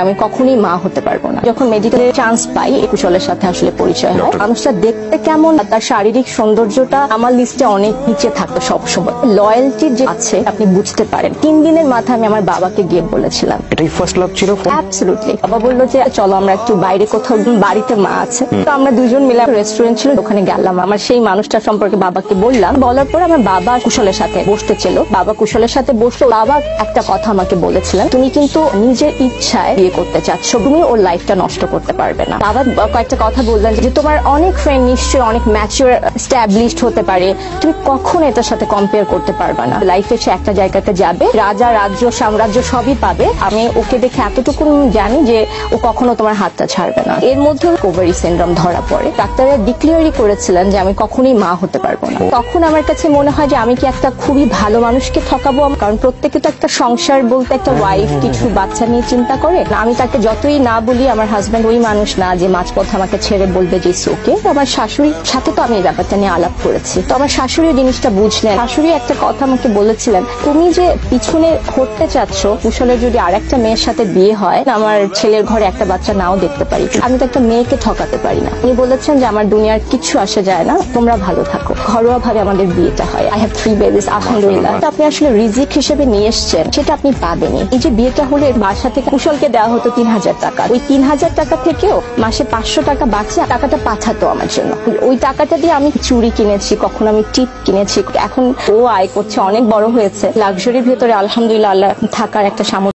আমি কখনোই মা হতে পারবো না। যখন মেডিকেলের চান্স পাই কুশলের সাথে আসলে পরিচয় হয়। মানুষটা দেখতে কেমন, তার শারীরিক সৌন্দর্যটা আমার লিস্টে অনেক নিচে থাকতো সবসময়। লয়্যালটি যে আছে আপনি বুঝতে পারেন। 3 দিনের মাথায় আমি আমার বাবাকে গিয়ে বলেছিলাম। এটাই ফার্স্ট লাভ ছিল? অ্যাবসলিউটলি। বাবা বললো যে চলো আমরা একটু বাইরে কোথাও, বাড়িতে মা আছে। তো আমরা দুজন মিলে রেস্টুরেন্ট ছিল, ওখানে গেলাম। আমার সেই মানুষটার সম্পর্কে বাবাকে বললাম। বলার পর আমার বাবা কুশলের সাথে বসতে ছিল। বাবা কুশলের সাথে বসলে বাবা একটা কথা আমাকে বলেছিলেন, তুমি কিন্তু নিজের ইচ্ছায় বিয়ে করতে চাচ্ছ, তুমি ওর লাইফটা নষ্ট করতে পারবে না। বাবা কয়েকটা কথা বললেন যে তোমার অনেক ফ্রেন্ড নিশ্চয়ই অনেক ম্যাচিউর এস্টাবলিশড হতে পারে, তুমি কখনো এটার সাথে কম্পেয়ার করতে পারবে না। লাইফে সে একটা জায়গাতে যাবে, রাজা রাজ্য সাম্রাজ্য সবই পাবে। আমি ওকে দেখে এতটুকু জানি যে ও কখনো তোমার হাতটা ছাড়বে না। এর মধ্যে ওভারি সিনড্রোম ধরা পড়ে। ডাক্তাররা ডিক্লেয়ারই করেছিলেন যে আমি কখনোই মা হতে পারবো না। তখন আমার কাছে মনে হয় যে আমি কি একটা খুবই ভালো মানুষকে ঠকাবো, কারণ প্রত্যেকে তো একটা সংসার বলতে একটা ওয়াইফ কিছু বাচ্চা নিয়ে চিন্তা করে। আমি তাকে যতই না বলি, আমার হাজবেন্ড ওই মানুষ না যে মাঝপথে আমাকে ছেড়ে বলবে যে ওকে। আমার শাশুড়ির সাথে তো আমি এই ব্যাপারটা নিয়ে আলাপ করেছি, তো আমার শাশুড়ি জিনিসটা বুঝলেন। শাশুড়ি একটা কথা আমাকে বলেছিলেন, তুমি যে পিছনে হতে চাচ্ছ, কুশলের যদি আরেকটা মেয়ের সাথে বিয়ে হয়, আমার ছেলের ঘরে একটা বাচ্চা নাও দেখতে পারি, আমি তো একটা মেয়েকে ঠকাতে পারি না। উনি বলেছেন যে আমার দুনিয়ার কিছু আসে যায় না, তোমরা ভালো থাকো। ঘরোয়া ভাবে আমাদের বিয়েটা হয়। আই হ্যাভ 3 বেবিস, আলহামদুলিল্লাহ। আপনি আসলে রিজিক হিসেবে নিয়ে এসছেন, সেটা আপনি পাবেনই। এই যে বিয়েটা হলে বাসা থেকে কুশলকে দেওয়া হতো 3000 টাকা। ওই 3000 টাকা থেকেও মাসে 500 টাকা বাঁচে টাকাটা পাঠাতো আমার জন্য। ওই টাকাটা দিয়ে আমি চুড়ি কিনেছি, কখনো আমি টিপ কিনেছি। এখন ও আয় করছে, অনেক বড় হয়েছে, লাক্সারির ভেতরে আলহামদুলিল্লাহ আল্লাহ থাকার একটা সামর্থ্য